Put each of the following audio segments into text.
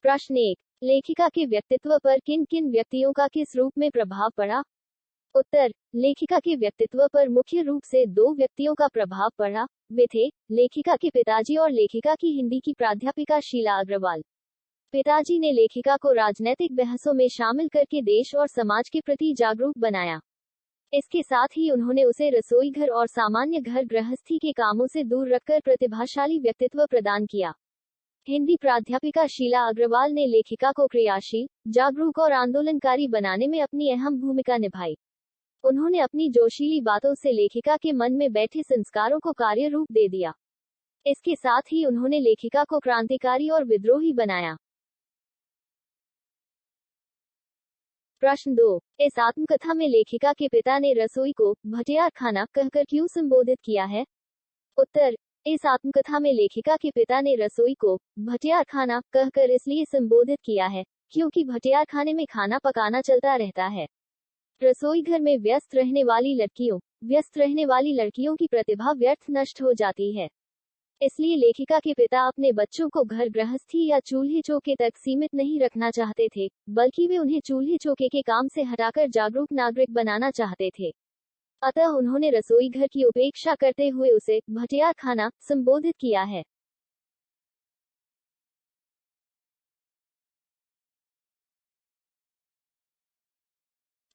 प्रश्न 1। लेखिका के व्यक्तित्व पर किन किन व्यक्तियों का किस रूप में प्रभाव पड़ा? उत्तर। लेखिका के व्यक्तित्व पर मुख्य रूप से दो व्यक्तियों का प्रभाव पड़ा। वे थे लेखिका के पिताजी और लेखिका की हिंदी की प्राध्यापिका शीला अग्रवाल। पिताजी ने लेखिका को राजनैतिक बहसों में शामिल करके देश और समाज के प्रति जागरूक बनाया। इसके साथ ही उन्होंने उसे रसोई घर और सामान्य घर गृहस्थी के कामों से दूर रखकर प्रतिभाशाली व्यक्तित्व प्रदान किया। हिंदी प्राध्यापिका शीला अग्रवाल ने लेखिका को क्रियाशील, जागरूक और आंदोलनकारी बनाने में अपनी अहम भूमिका निभाई। उन्होंने अपनी जोशीली बातों से लेखिका के मन में बैठे संस्कारों को कार्य रूप दे दिया। इसके साथ ही उन्होंने लेखिका को क्रांतिकारी और विद्रोही बनाया। प्रश्न 2। इस आत्मकथा में लेखिका के पिता ने रसोई को भटियार खाना कहकर क्यों संबोधित किया है? उत्तर। इस आत्मकथा में लेखिका के पिता ने रसोई को भटियार खाना कहकर इसलिए संबोधित किया है क्योंकि भटियार खाने में खाना पकाना चलता रहता है। रसोई घर में व्यस्त रहने वाली लड़कियों की प्रतिभा व्यर्थ नष्ट हो जाती है। इसलिए लेखिका के पिता अपने बच्चों को घर गृहस्थी या चूल्हे चौके तक सीमित नहीं रखना चाहते थे, बल्कि वे उन्हें चूल्हे चौके के काम से हटाकर जागरूक नागरिक बनाना चाहते थे। अतः उन्होंने रसोई घर की उपेक्षा करते हुए उसे भटियार खाना संबोधित किया है।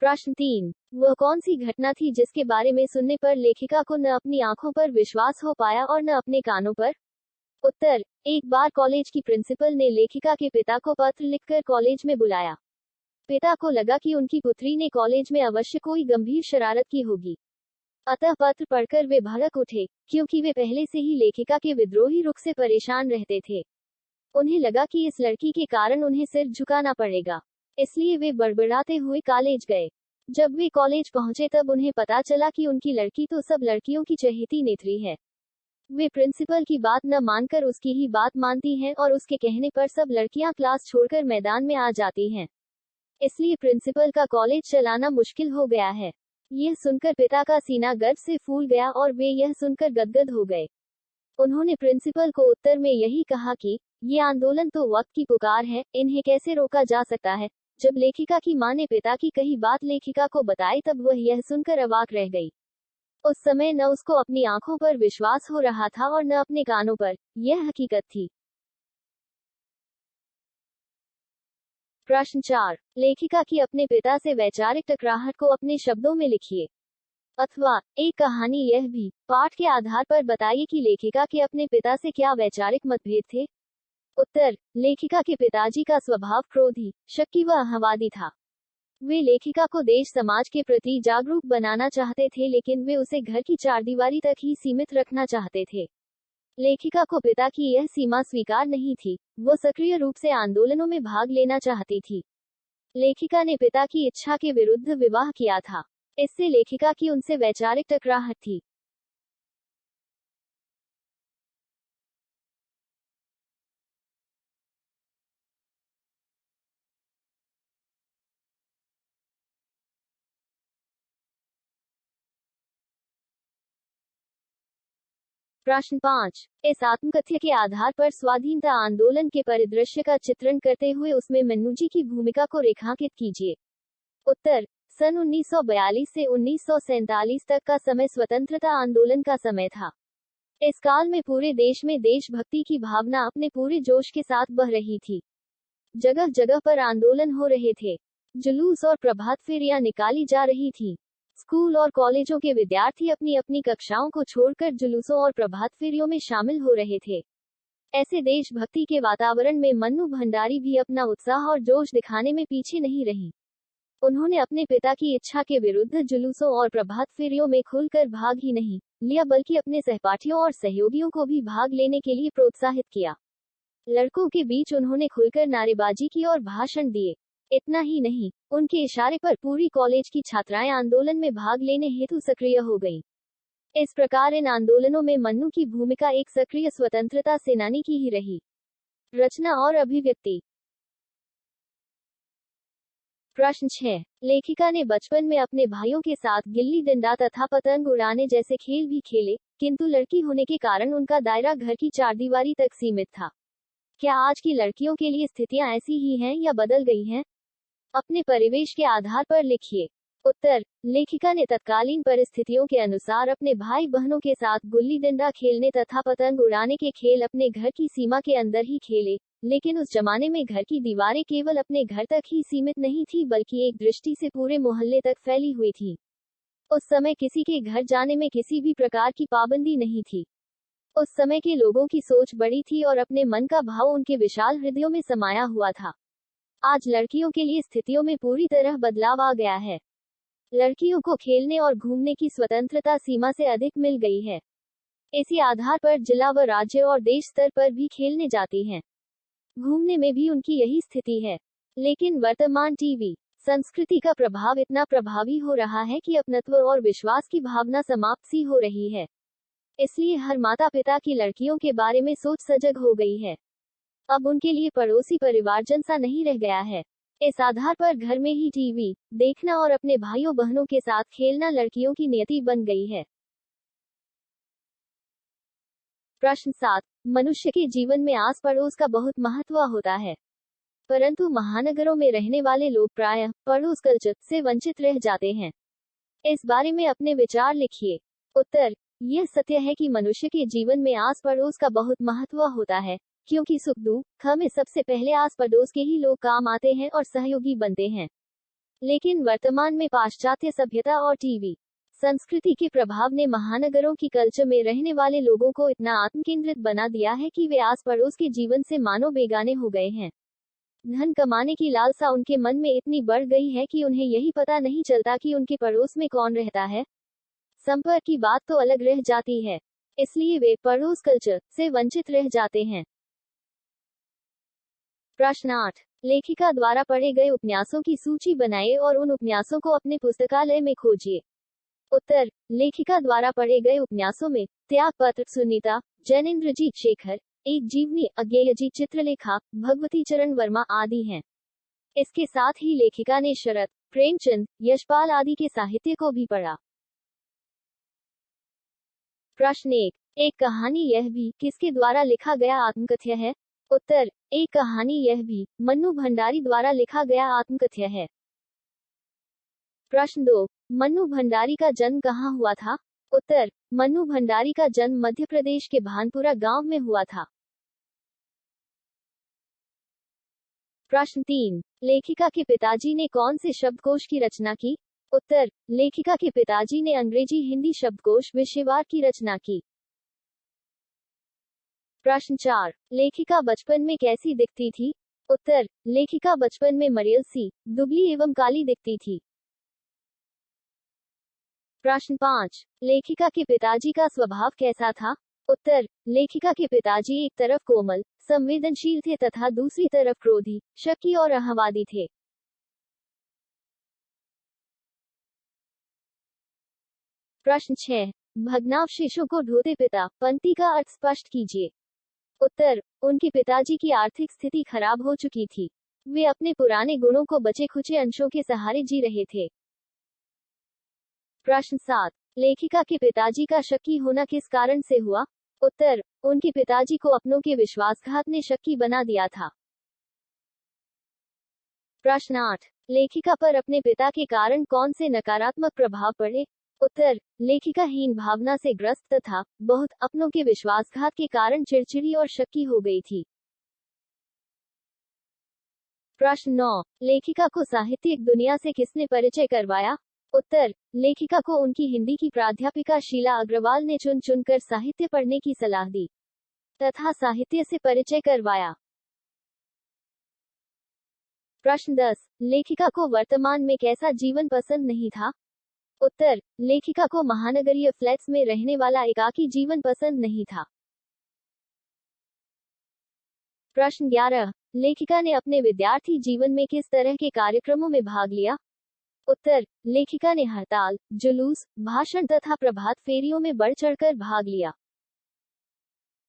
प्रश्न 3। वह कौन सी घटना थी जिसके बारे में सुनने पर लेखिका को न अपनी आंखों पर विश्वास हो पाया और न अपने कानों पर? उत्तर। एक बार कॉलेज की प्रिंसिपल ने लेखिका के पिता को पत्र लिखकर कॉलेज में बुलाया। पिता को लगा कि उनकी पुत्री ने कॉलेज में अवश्य कोई गंभीर शरारत की होगी। अतः पत्र पढ़कर वे भड़क उठे, क्योंकि वे पहले से ही लेखिका के विद्रोही रुख से परेशान रहते थे। उन्हें लगा कि इस लड़की के कारण उन्हें सिर झुकाना पड़ेगा, इसलिए वे बड़बड़ाते हुए कॉलेज गए। जब वे कॉलेज पहुंचे तब उन्हें पता चला कि उनकी लड़की तो सब लड़कियों की चहेती नेत्री है। वे प्रिंसिपल की बात न मानकर उसकी ही बात मानती हैं और उसके कहने पर सब लड़कियां क्लास छोड़कर मैदान में आ जाती हैं। इसलिए प्रिंसिपल का कॉलेज चलाना मुश्किल हो गया है। यह सुनकर पिता का सीना गर्व से फूल गया और वे यह सुनकर गदगद हो गए। उन्होंने प्रिंसिपल को उत्तर में यही कहा कि ये आंदोलन तो वक्त की पुकार है, इन्हें कैसे रोका जा सकता है। जब लेखिका की मां ने पिता की कही बात लेखिका को बताई तब वह यह सुनकर अवाक रह गई। उस समय न उसको अपनी आंखों पर विश्वास हो रहा था और न अपने कानों पर। यह हकीकत थी। प्रश्न 4। लेखिका की अपने पिता से वैचारिक टकराहट को अपने शब्दों में लिखिए। अथवा एक कहानी यह भी पाठ के आधार पर बताइए कि लेखिका के अपने पिता से क्या वैचारिक मतभेद थे। उत्तर। लेखिका के पिताजी का स्वभाव क्रोधी, शक्की व अहंवादी था। वे लेखिका को देश समाज के प्रति जागरूक बनाना चाहते थे, लेकिन वे उसे घर की चारदीवारी तक ही सीमित रखना चाहते थे। लेखिका को पिता की यह सीमा स्वीकार नहीं थी। वो सक्रिय रूप से आंदोलनों में भाग लेना चाहती थी। लेखिका ने पिता की इच्छा के विरुद्ध विवाह किया था। इससे लेखिका की उनसे वैचारिक टकराहट थी। प्रश्न 5। इस आत्मकथ्य के आधार पर स्वाधीनता आंदोलन के परिदृश्य का चित्रण करते हुए उसमें मन्नूजी की भूमिका को रेखांकित कीजिए। उत्तर। सन 1942 से 1947 तक का समय स्वतंत्रता आंदोलन का समय था। इस काल में पूरे देश में देशभक्ति की भावना अपने पूरे जोश के साथ बह रही थी। जगह जगह पर आंदोलन हो रहे थे। जुलूस और प्रभात फेरियां निकाली जा रही थी। स्कूल और कॉलेजों के विद्यार्थी अपनी अपनी कक्षाओं को छोड़कर जुलूसों और प्रभात फेरियों में शामिल हो रहे थे। ऐसे देशभक्ति के वातावरण में मन्नू भंडारी भी अपना उत्साह और जोश दिखाने में पीछे नहीं रही। उन्होंने अपने पिता की इच्छा के विरुद्ध जुलूसों और प्रभात फेरियों में खुलकर भाग ही नहीं लिया, बल्कि अपने सहपाठियों और सहयोगियों को भी भाग लेने के लिए प्रोत्साहित किया। लड़कों के बीच उन्होंने खुलकर नारेबाजी की और भाषण दिए। इतना ही नहीं, उनके इशारे पर पूरी कॉलेज की छात्राएं आंदोलन में भाग लेने हेतु सक्रिय हो गईं। इस प्रकार इन आंदोलनों में मन्नू की भूमिका एक सक्रिय स्वतंत्रता सेनानी की ही रही। रचना और अभिव्यक्ति। प्रश्न 6। लेखिका ने बचपन में अपने भाइयों के साथ गिल्ली डंडा तथा पतंग उड़ाने जैसे खेल भी खेले, किंतु लड़की होने के कारण उनका दायरा घर की चारदीवारी तक सीमित था। क्या आज की लड़कियों के लिए स्थितियां ऐसी ही हैं या बदल गई हैं? अपने परिवेश के आधार पर लिखिए। उत्तर, लेखिका ने तत्कालीन परिस्थितियों के अनुसार अपने भाई बहनों के साथ गुल्ली डंडा खेलने तथा पतंग उड़ाने के खेल अपने घर की सीमा के अंदर ही खेले, लेकिन उस जमाने में घर की दीवारें केवल अपने घर तक ही सीमित नहीं थी बल्कि एक दृष्टि से पूरे मोहल्ले तक फैली हुई थी। उस समय किसी के घर जाने में किसी भी प्रकार की पाबंदी नहीं थी। उस समय के लोगों की सोच बड़ी थी और अपने मन का भाव उनके विशाल हृदयों में समाया हुआ था। आज लड़कियों के लिए स्थितियों में पूरी तरह बदलाव आ गया है। लड़कियों को खेलने और घूमने की स्वतंत्रता सीमा से अधिक मिल गई है। इसी आधार पर जिला व राज्य और देश स्तर पर भी खेलने जाती हैं। घूमने में भी उनकी यही स्थिति है। लेकिन वर्तमान टीवी संस्कृति का प्रभाव इतना प्रभावी हो रहा है कि अपनत्व और विश्वास की भावना समाप्त सी हो रही है। इसलिए हर माता पिता की लड़कियों के बारे में सोच सजग हो गई है। अब उनके लिए पड़ोसी परिवारजन सा नहीं रह गया है। इस आधार पर घर में ही टीवी देखना और अपने भाइयों बहनों के साथ खेलना लड़कियों की नियति बन गई है। प्रश्न 7। मनुष्य के जीवन में आस पड़ोस का बहुत महत्व होता है, परंतु महानगरों में रहने वाले लोग प्रायः पड़ोस कल्चर से वंचित रह जाते हैं। इस बारे में अपने विचार लिखिए। उत्तर, यह सत्य है कि मनुष्य के जीवन में आस पड़ोस का बहुत महत्व होता है, क्योंकि सुख दुख में सबसे पहले आस पड़ोस के ही लोग काम आते हैं और सहयोगी बनते हैं। लेकिन वर्तमान में पाश्चात्य सभ्यता और टीवी संस्कृति के प्रभाव ने महानगरों की कल्चर में रहने वाले लोगों को इतना आत्मकेंद्रित बना दिया है कि वे आस पड़ोस के जीवन से मानो बेगाने हो गए हैं। धन कमाने की लालसा उनके मन में इतनी बढ़ गई है कि उन्हें यही पता नहीं चलता कि उनके पड़ोस में कौन रहता है। संपर्क की बात तो अलग रह जाती है, इसलिए वे पड़ोस कल्चर से वंचित रह जाते हैं। प्रश्न 8। लेखिका द्वारा पढ़े गए उपन्यासों की सूची बनाइए और उन उपन्यासों को अपने पुस्तकालय में खोजिए। उत्तर, लेखिका द्वारा पढ़े गए उपन्यासों में त्यागपत्र, सुनीता, जैनेन्द्रजीत शेखर, एक जीवनी, अज्ञेयजी, चित्रलेखा, भगवती चरण वर्मा आदि हैं। इसके साथ ही लेखिका ने शरत, प्रेमचंद, यशपाल आदि के साहित्य को भी पढ़ा। प्रश्न 1। एक कहानी यह भी किसके द्वारा लिखा गया आत्मकथ्य है? उत्तर, एक कहानी यह भी मन्नू भंडारी द्वारा लिखा गया आत्मकथ्य है। प्रश्न 2। मन्नू भंडारी का जन्म कहाँ हुआ था? उत्तर, मन्नू भंडारी का जन्म मध्य प्रदेश के भानपुरा गांव में हुआ था। प्रश्न 3। लेखिका के पिताजी ने कौन से शब्दकोश की रचना की? उत्तर, लेखिका के पिताजी ने अंग्रेजी हिंदी शब्दकोश विषयवार की रचना की। प्रश्न 4। लेखिका बचपन में कैसी दिखती थी? उत्तर, लेखिका बचपन में मरियल सी, दुबली एवं काली दिखती थी। प्रश्न 5। लेखिका के पिताजी का स्वभाव कैसा था? उत्तर, लेखिका के पिताजी एक तरफ कोमल, संवेदनशील थे तथा दूसरी तरफ क्रोधी, शकी और अहंवादी थे। प्रश्न 6। भग्नावशेषों को ढोते पिता, पंक्ति का अर्थ स्पष्ट कीजिए। उत्तर, उनके पिताजी की आर्थिक स्थिति खराब हो चुकी थी। वे अपने पुराने गुणों को बचे खुचे अंशों के सहारे जी रहे थे। प्रश्न 7। लेखिका के पिताजी का शक्की होना किस कारण से हुआ? उत्तर, उनके पिताजी को अपनों के विश्वासघात ने शक्की बना दिया था। प्रश्न 8। लेखिका पर अपने पिता के कारण कौन से नकारात्मक प्रभाव पड़े? उत्तर, लेखिका हीन भावना से ग्रस्त तथा बहुत अपनों के विश्वासघात के कारण चिड़चिड़ी और शक्की हो गई थी। प्रश्न 9। लेखिका को साहित्यिक दुनिया से किसने परिचय करवाया? उत्तर, लेखिका को उनकी हिंदी की प्राध्यापिका शीला अग्रवाल ने चुन चुनकर साहित्य पढ़ने की सलाह दी तथा साहित्य से परिचय करवाया। प्रश्न 10। लेखिका को वर्तमान में कैसा जीवन पसंद नहीं था? उत्तर, लेखिका को महानगरीय फ्लैट्स में रहने वाला एकाकी जीवन पसंद नहीं था। प्रश्न 11। लेखिका ने अपने विद्यार्थी जीवन में किस तरह के कार्यक्रमों में भाग लिया? उत्तर, लेखिका ने हड़ताल, जुलूस, भाषण तथा प्रभात फेरियों में बढ़ चढ़कर भाग लिया।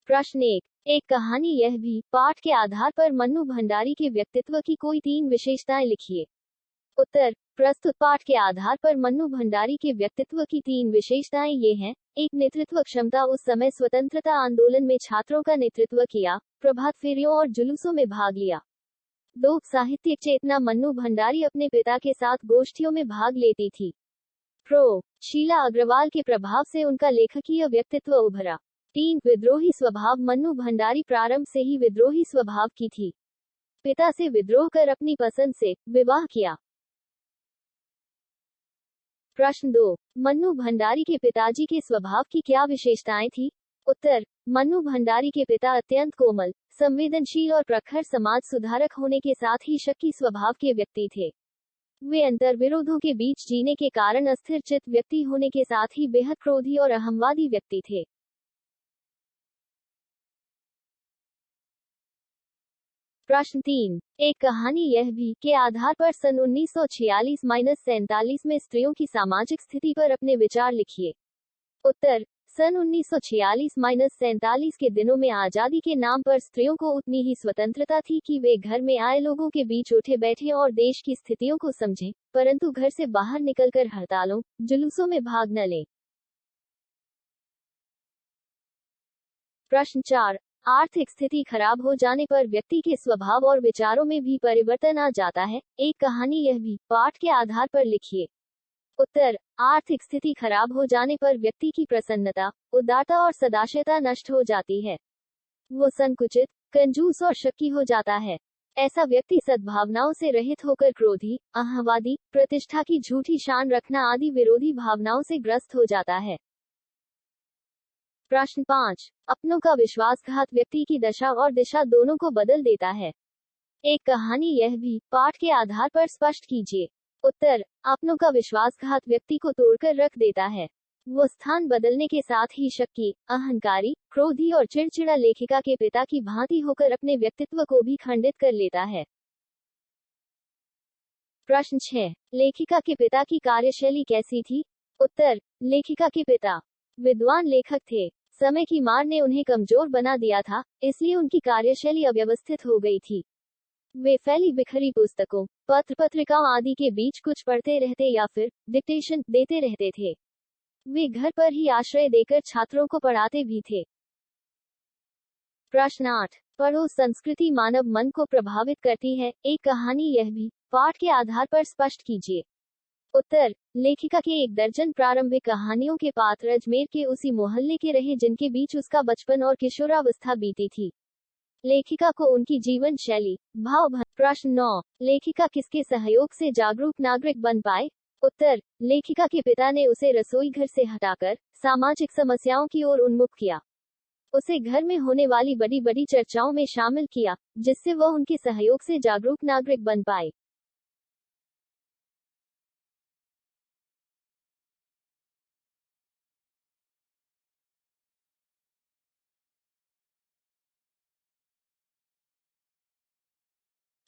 प्रश्न 1। एक कहानी यह भी पाठ के आधार पर मन्नू भंडारी के व्यक्तित्व की कोई 3 विशेषताएं लिखिए। उत्तर, प्रस्तुत पाठ के आधार पर मन्नू भंडारी के व्यक्तित्व की 3 विशेषताएं ये हैं। एक नेतृत्व क्षमता उस समय स्वतंत्रता आंदोलन में छात्रों का नेतृत्व किया, प्रभात फेरियों और जुलूसों में भाग लिया। 2 साहित्यिक चेतना मन्नू भंडारी अपने पिता के साथ गोष्ठियों में भाग लेती थी। प्रो शीला अग्रवाल के प्रभाव से उनका लेखकीय व्यक्तित्व उभरा। 3 विद्रोही स्वभाव मन्नू भंडारी प्रारंभ से ही विद्रोही स्वभाव की थी। पिता से विद्रोह कर अपनी पसंद से विवाह किया। प्रश्न 2, मन्नू भंडारी के पिताजी के स्वभाव की क्या विशेषताएं थी? उत्तर, मन्नू भंडारी के पिता अत्यंत कोमल, संवेदनशील और प्रखर समाज सुधारक होने के साथ ही शक्की स्वभाव के व्यक्ति थे। वे अंतर्विरोधों के बीच जीने के कारण अस्थिर चित्त व्यक्ति होने के साथ ही बेहद क्रोधी और अहंवादी व्यक्ति थे। प्रश्न 3, एक कहानी यह भी के आधार पर सन 1946-47 में स्त्रियों की सामाजिक स्थिति पर अपने विचार लिखिए। उत्तर, सन 1946-47 के दिनों में आजादी के नाम पर स्त्रियों को उतनी ही स्वतंत्रता थी कि वे घर में आए लोगों के बीच उठे बैठे और देश की स्थितियों को समझें, परंतु घर से बाहर निकलकर हड़तालों, जुलूसों में भाग न लें। प्रश्न 4, आर्थिक स्थिति खराब हो जाने पर व्यक्ति के स्वभाव और विचारों में भी परिवर्तन आ जाता है। एक कहानी यह भी पाठ के आधार पर लिखिए। उत्तर, आर्थिक स्थिति खराब हो जाने पर व्यक्ति की प्रसन्नता, उदारता और सदाशयता नष्ट हो जाती है। वो संकुचित, कंजूस और शक्की हो जाता है। ऐसा व्यक्ति सद्भावनाओं से रहित होकर क्रोधी, अहंवादी, प्रतिष्ठा की झूठी शान रखना आदि विरोधी भावनाओं से ग्रस्त हो जाता है। प्रश्न 5, अपनों का विश्वासघात व्यक्ति की दशा और दिशा दोनों को बदल देता है। एक कहानी यह भी पाठ के आधार पर स्पष्ट कीजिए। उत्तर, अपनों का विश्वासघात व्यक्ति को तोड़कर रख देता है। वो स्थान बदलने के साथ ही शक्की, अहंकारी, क्रोधी और चिड़चिड़ा लेखिका के पिता की भांति होकर अपने व्यक्तित्व को भी खंडित कर लेता है। प्रश्न 6, लेखिका के पिता की कार्यशैली कैसी थी? उत्तर, लेखिका के पिता विद्वान लेखक थे। समय की मार ने उन्हें कमजोर बना दिया था, इसलिए उनकी कार्यशैली अव्यवस्थित हो गई थी। वे फैली बिखरी पुस्तकों, पत्र पत्रिकाओं आदि के बीच कुछ पढ़ते रहते या फिर डिक्टेशन देते रहते थे। वे घर पर ही आश्रय देकर छात्रों को पढ़ाते भी थे। प्रश्न 8, पढ़ो संस्कृति मानव मन को प्रभावित करती है। एक कहानी यह भी पाठ के आधार पर स्पष्ट कीजिए। उत्तर, लेखिका के 1 दर्जन प्रारंभिक कहानियों के पात्र अजमेर के उसी मोहल्ले के रहे जिनके बीच उसका बचपन और किशोरावस्था बीती थी। लेखिका को उनकी जीवन शैली, भाव। प्रश्न 9, लेखिका किसके सहयोग से जागरूक नागरिक बन पाए? उत्तर, लेखिका के पिता ने उसे रसोई घर से हटाकर सामाजिक समस्याओं की ओर उन्मुख किया। उसे घर में होने वाली बड़ी बड़ी चर्चाओं में शामिल किया, जिससे वह उनके सहयोग से जागरूक नागरिक बन पाए।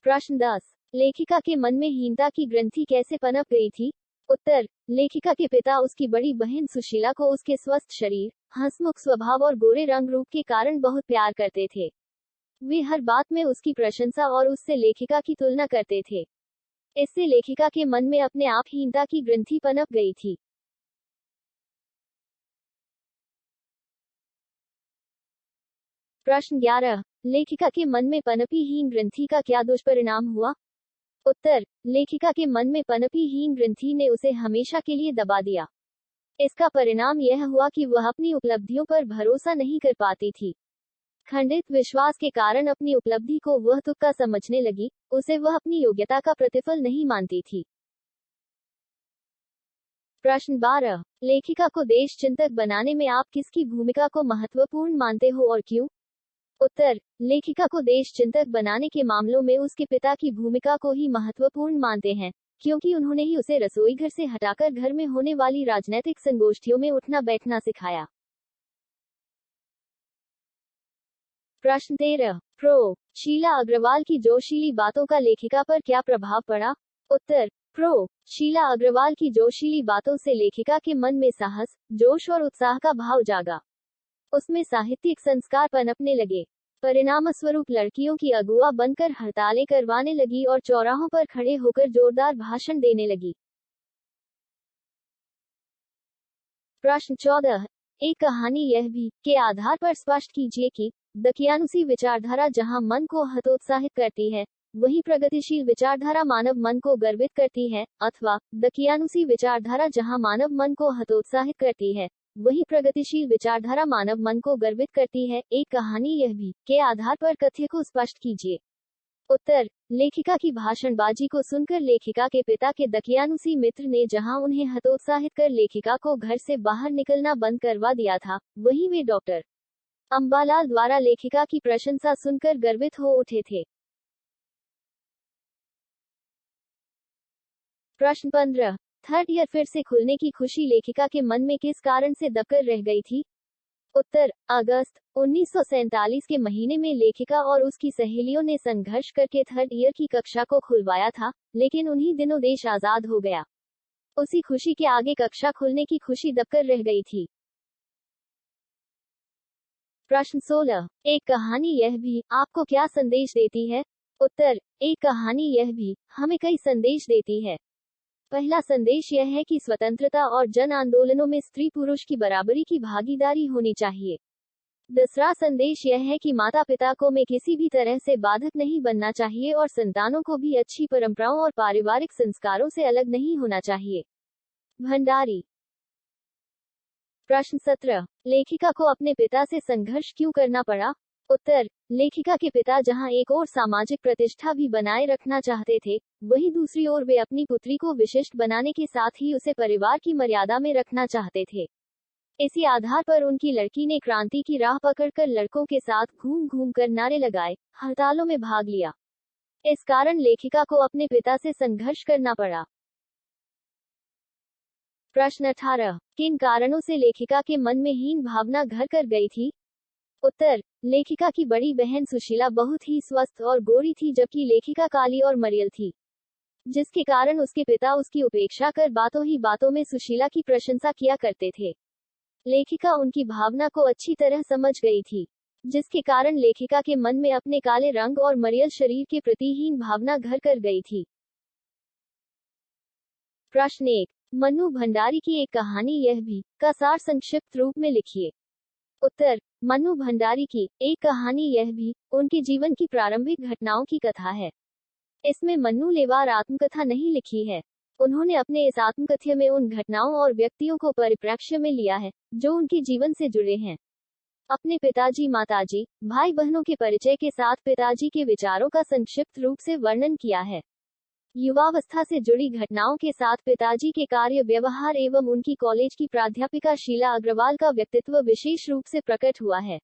प्रश्न 10, लेखिका के मन में हीनता की ग्रंथि कैसे पनप गई थी? उत्तर, लेखिका के पिता उसकी बड़ी बहन सुशीला को उसके स्वस्थ शरीर, हंसमुख स्वभाव और गोरे रंग रूप के कारण बहुत प्यार करते थे। वे हर बात में उसकी प्रशंसा और उससे लेखिका की तुलना करते थे। इससे लेखिका के मन में अपने आप हीनता की ग्रंथि पनप गई थी। प्रश्न 11, लेखिका के मन में पनपी हीन ग्रंथि का क्या दुष्परिणाम हुआ? उत्तर, लेखिका के मन में पनपी हीन ग्रंथि ने उसे हमेशा के लिए दबा दिया। इसका परिणाम यह हुआ कि वह अपनी उपलब्धियों पर भरोसा नहीं कर पाती थी। खंडित विश्वास के कारण अपनी उपलब्धि को वह तुक्का समझने लगी, उसे वह अपनी योग्यता का प्रतिफल नहीं मानती थी। प्रश्न 12, लेखिका को देश चिंतक बनाने में आप किसकी भूमिका को महत्वपूर्ण मानते हो और क्यों? उत्तर, लेखिका को देश चिंतक बनाने के मामलों में उसके पिता की भूमिका को ही महत्वपूर्ण मानते हैं, क्योंकि उन्होंने ही उसे रसोई घर से हटाकर घर में होने वाली राजनीतिक संगोष्ठियों में उठना बैठना सिखाया। प्रश्न 13, प्रो शीला अग्रवाल की जोशीली बातों का लेखिका पर क्या प्रभाव पड़ा? उत्तर, प्रो शीला अग्रवाल की जोशीली बातों से लेखिका के मन में साहस, जोश और उत्साह का भाव जागा। उसमें साहित्यिक संस्कार पनपने लगे। परिणामस्वरूप लड़कियों की अगुआ बनकर हड़तालें करवाने लगी और चौराहों पर खड़े होकर जोरदार भाषण देने लगी। प्रश्न 14, एक कहानी यह भी के आधार पर स्पष्ट कीजिए कि दकियानुसी विचारधारा जहां मन को हतोत्साहित करती है, वही प्रगतिशील विचारधारा मानव मन को गर्वित करती है, अथवा दकियानुसी विचारधारा जहां मानव मन को हतोत्साहित करती है, वही प्रगतिशील विचारधारा मानव मन को गर्वित करती है। एक कहानी यह भी के आधार पर कथ्य को स्पष्ट कीजिए। उत्तर, लेखिका की भाषणबाजी को सुनकर लेखिका के पिता के दकियानुसी मित्र ने जहां उन्हें हतोत्साहित कर लेखिका को घर से बाहर निकलना बंद करवा दिया था, वहीं वे डॉक्टर अंबालाल द्वारा लेखिका की प्रशंसा सुनकर गर्वित हो उठे थे। प्रश्न 15। थर्ड ईयर फिर से खुलने की खुशी लेखिका के मन में किस कारण से दबकर रह गई थी? उत्तर, अगस्त 1947 के महीने में लेखिका और उसकी सहेलियों ने संघर्ष करके थर्ड ईयर की कक्षा को खुलवाया था, लेकिन उन्हीं दिनों देश आजाद हो गया। उसी खुशी के आगे कक्षा खुलने की खुशी दबकर रह गई थी। प्रश्न 16। एक कहानी यह भी आपको क्या संदेश देती है? उत्तर, एक कहानी यह भी हमें कई संदेश देती है। पहला संदेश यह है कि स्वतंत्रता और जन आंदोलनों में स्त्री पुरुष की बराबरी की भागीदारी होनी चाहिए। दूसरा संदेश यह है कि माता पिता को में किसी भी तरह से बाधक नहीं बनना चाहिए और संतानों को भी अच्छी परंपराओं और पारिवारिक संस्कारों से अलग नहीं होना चाहिए। भंडारी। प्रश्न 17। लेखिका को अपने पिता से संघर्ष क्यों करना पड़ा? उत्तर, लेखिका के पिता जहां एक ओर सामाजिक प्रतिष्ठा भी बनाए रखना चाहते थे, वहीं दूसरी ओर वे अपनी पुत्री को विशिष्ट बनाने के साथ ही उसे परिवार की मर्यादा में रखना चाहते थे। इसी आधार पर उनकी लड़की ने क्रांति की राह पकड़कर लड़कों के साथ घूम घूम कर नारे लगाए, हड़तालों में भाग लिया। इस कारण लेखिका को अपने पिता से संघर्ष करना पड़ा। प्रश्न 18। किन कारणों से लेखिका के मन में हीन भावना घर कर गई थी? उत्तर, लेखिका की बड़ी बहन सुशीला बहुत ही स्वस्थ और गोरी थी, जबकि लेखिका काली और मरियल थी, जिसके कारण उसके पिता उसकी उपेक्षा कर बातों ही बातों में सुशीला की प्रशंसा किया करते थे। लेखिका उनकी भावना को अच्छी तरह समझ गई थी, जिसके कारण लेखिका के मन में अपने काले रंग और मरियल शरीर के प्रति हीन भावना घर कर गई थी। प्रश्न 1। मन्नू भंडारी की एक कहानी यह भी का सार संक्षिप्त रूप में लिखिए। उत्तर, मन्नू भंडारी की एक कहानी यह भी उनके जीवन की प्रारंभिक घटनाओं की कथा है। इसमें मन्नू लेवार आत्मकथा नहीं लिखी है। उन्होंने अपने इस आत्मकथ्य में उन घटनाओं और व्यक्तियों को परिप्रेक्ष्य में लिया है जो उनके जीवन से जुड़े हैं। अपने पिताजी, माताजी, भाई बहनों के परिचय के साथ पिताजी के विचारों का संक्षिप्त रूप से वर्णन किया है। युवावस्था से जुड़ी घटनाओं के साथ पिताजी के कार्य व्यवहार एवं उनकी कॉलेज की प्राध्यापिका शीला अग्रवाल का व्यक्तित्व विशेष रूप से प्रकट हुआ है,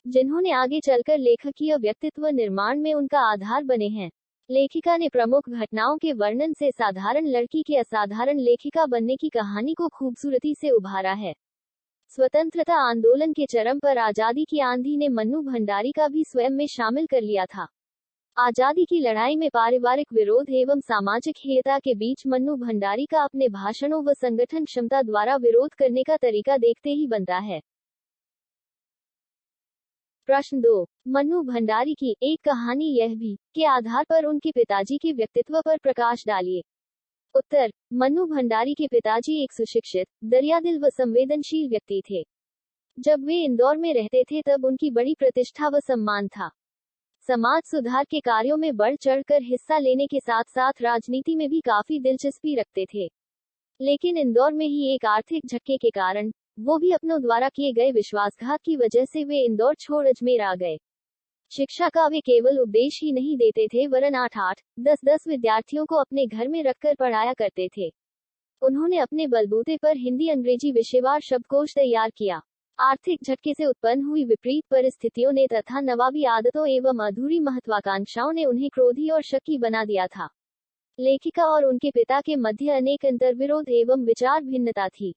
जिन्होंने आगे चलकर लेखकीय व्यक्तित्व निर्माण में उनका आधार बने हैं। लेखिका ने प्रमुख घटनाओं के वर्णन से साधारण लड़की के असाधारण लेखिका बनने की कहानी को खूबसूरती से उभारा है। स्वतंत्रता आंदोलन के चरम पर आजादी की आंधी ने मन्नू भंडारी का भी स्वयं में शामिल कर लिया था। आजादी की लड़ाई में पारिवारिक विरोध एवं सामाजिक हेयता के बीच मन्नू भंडारी का अपने भाषणों व संगठन क्षमता द्वारा विरोध करने का तरीका देखते ही बनता है। प्रश्न 2। मन्नू भंडारी की एक कहानी यह भी के आधार पर उनके पिताजी के व्यक्तित्व पर प्रकाश डालिए। उत्तर, मन्नू भंडारी के पिताजी एक सुशिक्षित, दरियादिल व संवेदनशील व्यक्ति थे। जब वे इंदौर में रहते थे तब उनकी बड़ी प्रतिष्ठा व सम्मान था। समाज सुधार के कार्यों में बढ़ चढ़कर हिस्सा लेने के साथ साथ राजनीति में भी काफी दिलचस्पी रखते थे। लेकिन इंदौर में ही एक आर्थिक झटके के कारण, वो भी अपनों द्वारा किए गए विश्वासघात की वजह से वे इंदौर छोड़ अजमेर आ गए। शिक्षा का वे केवल उपदेश ही नहीं देते थे, वरन 8-8, 10-10 विद्यार्थियों को अपने घर में रखकर पढ़ाया करते थे। उन्होंने अपने बलबूते पर हिंदी अंग्रेजी विषयवार शब्दकोश तैयार किया। आर्थिक झटके से उत्पन्न हुई विपरीत परिस्थितियों ने तथा नवाबी आदतों एवं अधूरी महत्वाकांक्षाओं ने उन्हें क्रोधी और शक्की बना दिया था। लेखिका और उनके पिता के मध्य अनेक अंतर्विरोध एवं विचार भिन्नता थी।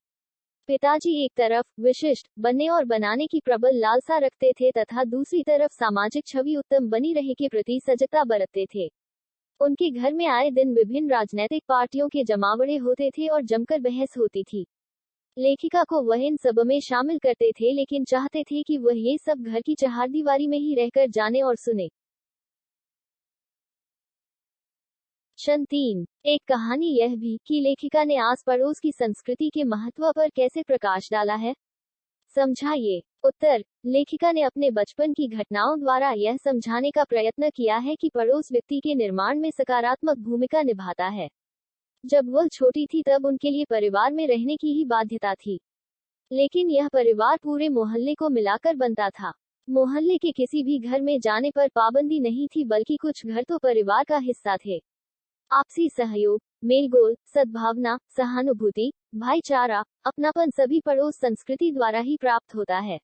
पिताजी एक तरफ विशिष्ट बनने और बनाने की प्रबल लालसा रखते थे तथा दूसरी तरफ सामाजिक छवि उत्तम बनी रहे के प्रति सजगता बरतते थे। उनके घर में आए दिन विभिन्न राजनीतिक पार्टियों के जमावड़े होते थे और जमकर बहस होती थी। लेखिका को वह इन सब में शामिल करते थे, लेकिन चाहते थे कि वह ये सब घर की चहारदीवारी में ही रहकर जाने और सुने। प्रश्न 3। एक कहानी यह भी कि लेखिका ने आस पड़ोस की संस्कृति के महत्व पर कैसे प्रकाश डाला है? समझाइए। उत्तर, लेखिका ने अपने बचपन की घटनाओं द्वारा यह समझाने का प्रयत्न किया है कि पड़ोस व्यक्ति के निर्माण में सकारात्मक भूमिका निभाता है। जब वह छोटी थी तब उनके लिए परिवार में रहने की ही बाध्यता थी, लेकिन यह परिवार पूरे मोहल्ले को मिलाकर बनता था। मोहल्ले के किसी भी घर में जाने पर पाबंदी नहीं थी, बल्कि कुछ घर तो परिवार का हिस्सा थे। आपसी सहयोग, मेलगोल, सद्भावना, सहानुभूति, भाईचारा, अपनापन सभी पड़ोस संस्कृति द्वारा ही प्राप्त होता है।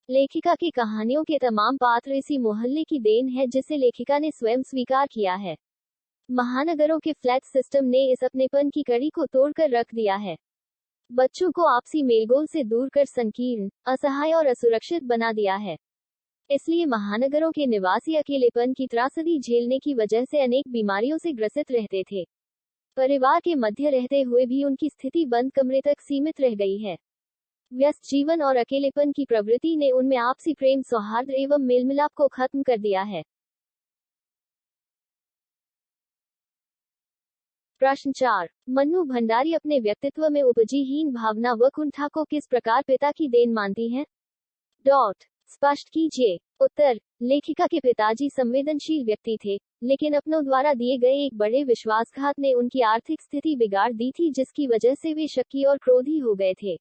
लेखिका की कहानियों के तमाम पात्र इसी मोहल्ले की देन है, जिसे लेखिका ने स्वयं स्वीकार किया है। महानगरों के फ्लैट सिस्टम ने इस अपनेपन की कड़ी को तोड़कर रख दिया है। बच्चों को आपसी मेलगोल से दूर कर संकीर्ण, असहाय और असुरक्षित बना दिया है। इसलिए महानगरों के निवासी अकेलेपन की त्रासदी झेलने की वजह से अनेक बीमारियों से ग्रसित रहते थे। परिवार के मध्य रहते हुए भी उनकी स्थिति बंद कमरे तक सीमित रह गई है। व्यस्त जीवन और अकेलेपन की प्रवृत्ति ने उनमें आपसी प्रेम, सौहार्द एवं मेलमिलाप को खत्म कर दिया है। प्रश्न 4। मन्नू भंडारी अपने व्यक्तित्व में उपजी हीन भावना व कुंठा को किस प्रकार पिता की देन मानती हैं? स्पष्ट कीजिए। उत्तर, लेखिका के पिताजी संवेदनशील व्यक्ति थे, लेकिन अपनों द्वारा दिए गए एक बड़े विश्वासघात ने उनकी आर्थिक स्थिति बिगाड़ दी थी, जिसकी वजह से वे शक्की और क्रोधी हो गए थे।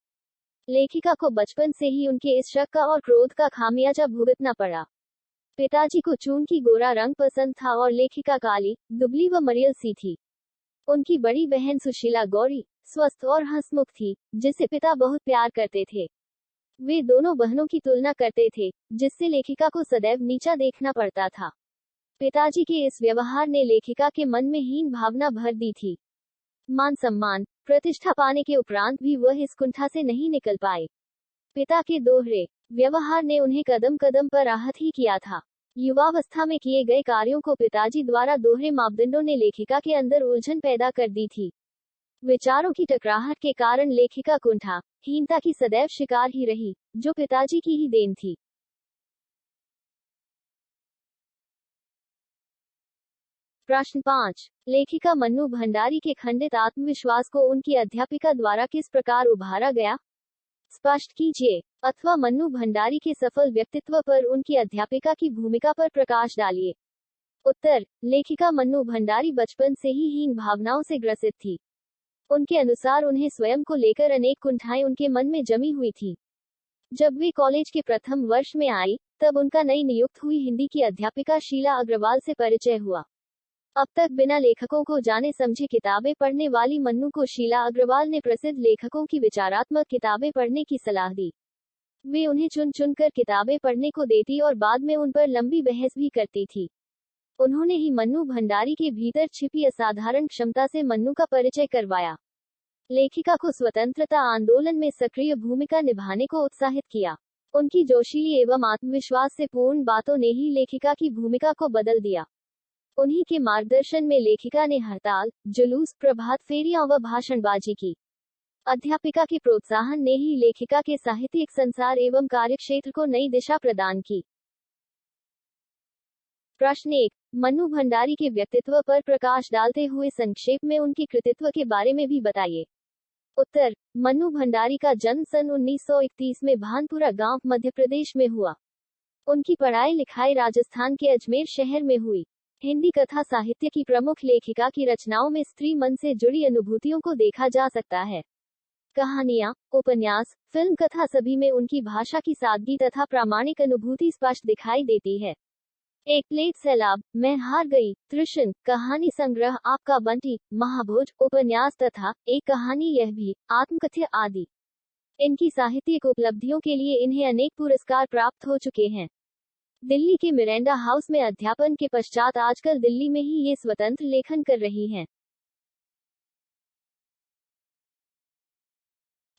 लेखिका को बचपन से ही उनके इस शक का और क्रोध का खामियाजा भुगतना पड़ा। पिताजी को चूंकि गोरा रंग पसंद था और लेखिका काली, दुबली व मरियल सी थी। उनकी बड़ी बहन सुशीला गौरी, स्वस्थ और हंसमुख थी, जिसे पिता बहुत प्यार करते थे। वे दोनों बहनों की तुलना करते थे, जिससे लेखिका को सदैव नीचा देखना पड़ता था। पिताजी के इस व्यवहार ने लेखिका के मन में हीन भावना भर दी थी। मान सम्मान, प्रतिष्ठा पाने के उपरांत भी वह इस कुंठा से नहीं निकल पाए। पिता के दोहरे व्यवहार ने उन्हें कदम कदम पर आहत ही किया था। युवावस्था में किए गए कार्यों को पिताजी द्वारा दोहरे मापदंडों ने लेखिका के अंदर उलझन पैदा कर दी थी। विचारों की टकराहट के कारण लेखिका कुंठा, हीनता की सदैव शिकार ही रही, जो पिताजी की ही देन थी। प्रश्न 5। लेखिका मन्नू भंडारी के खंडित आत्मविश्वास को उनकी अध्यापिका द्वारा किस प्रकार उभारा गया? स्पष्ट कीजिए। अथवा मन्नू भंडारी के सफल व्यक्तित्व पर उनकी अध्यापिका की भूमिका पर प्रकाश डालिए। उत्तर, लेखिका मन्नू भंडारी बचपन से ही हीन भावनाओं से ग्रसित थी। उनके अनुसार उन्हें स्वयं को लेकर अनेक कुंठाएं उनके मन में जमी हुई थी। जब वे कॉलेज के प्रथम वर्ष में आई, तब उनका नई नियुक्त हुई हिंदी की अध्यापिका शीला अग्रवाल से परिचय हुआ। अब तक बिना लेखकों को जाने समझे किताबें पढ़ने वाली मन्नू को शीला अग्रवाल ने प्रसिद्ध लेखकों की विचारात्मक किताबें पढ़ने की सलाह दी। वे उन्हें चुन चुनकर किताबें पढ़ने को देती और बाद में उन पर लंबी बहस भी करती थी। उन्होंने ही मन्नू भंडारी के भीतर छिपी असाधारण क्षमता से मन्नू का परिचय करवाया। लेखिका को स्वतंत्रता आंदोलन में सक्रिय भूमिका निभाने को उत्साहित किया। उनकी जोशीली एवं आत्मविश्वास से पूर्ण बातों ने ही लेखिका की भूमिका को बदल दिया। उन्हीं के मार्गदर्शन में लेखिका ने हड़ताल, जुलूस, प्रभात फेरियां व भाषणबाजी की। अध्यापिका के प्रोत्साहन ने ही लेखिका के साहित्यिक संसार एवं कार्यक्षेत्र को नई दिशा प्रदान की। प्रश्न 1। मन्नू भंडारी के व्यक्तित्व पर प्रकाश डालते हुए संक्षेप में उनके कृतित्व के बारे में भी बताइए। उत्तर, मन्नू भंडारी का जन्म सन 1931 में भानपुरा गांव, मध्य प्रदेश में हुआ। उनकी पढ़ाई लिखाई राजस्थान के अजमेर शहर में हुई। हिंदी कथा साहित्य की प्रमुख लेखिका की रचनाओं में स्त्री मन से जुड़ी अनुभूतियों को देखा जा सकता है। कहानियां, उपन्यास, फिल्म कथा सभी में उनकी भाषा की सादगी तथा प्रामाणिक अनुभूति स्पष्ट दिखाई देती है। एक प्लेट सैलाब, मैं हार गई, त्रिशन, कहानी संग्रह आपका बंटी, महाभोज, उपन्यास तथा एक कहानी यह भी, आत्मकथ्य आदि। इनकी साहित्यिक उपलब्धियों के लिए इन्हें अनेक पुरस्कार प्राप्त हो चुके हैं। दिल्ली के मिरेंडा हाउस में अध्यापन के पश्चात आजकल दिल्ली में ही ये स्वतंत्र लेखन कर रही हैं।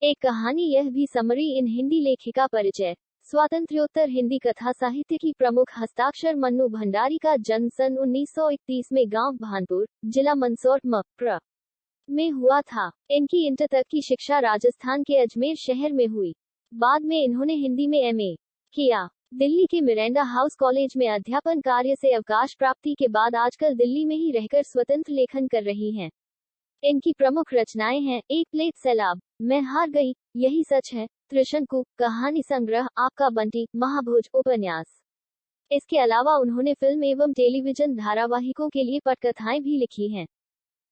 एक कहानी यह भी समरी इन हिंदी लेखिका परिचय। स्वातंत्र्योत्तर हिंदी कथा साहित्य की प्रमुख हस्ताक्षर मन्नू भंडारी का जन्म सन 1931 में गांव भानपुर, जिला मंदसौर, म.प्र. में हुआ था। इनकी इंटर तक की शिक्षा राजस्थान के अजमेर शहर में हुई। बाद में इन्होंने हिंदी में एमए किया। दिल्ली के मिरेंडा हाउस कॉलेज में अध्यापन कार्य से अवकाश प्राप्ति के बाद आजकल दिल्ली में ही रहकर स्वतंत्र लेखन कर रही हैं। इनकी प्रमुख रचनाएं हैं एक प्लेट सैलाब, मैं हार गई, यही सच है, त्रिशंकु, कहानी संग्रह, आपका बंटी, महाभोज, उपन्यास। इसके अलावा उन्होंने फिल्म एवं टेलीविजन धारावाहिकों के लिए पटकथाएं भी लिखी हैं।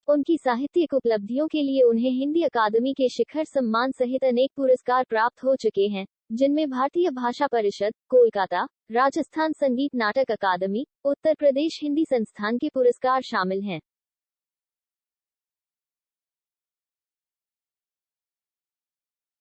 उनकी साहित्यिक उपलब्धियों के लिए उन्हें हिंदी अकादमी के शिखर सम्मान सहित अनेक पुरस्कार प्राप्त हो चुके हैं, जिनमें भारतीय भाषा परिषद, कोलकाता, राजस्थान संगीत नाटक अकादमी, उत्तर प्रदेश हिंदी संस्थान के पुरस्कार शामिल हैं।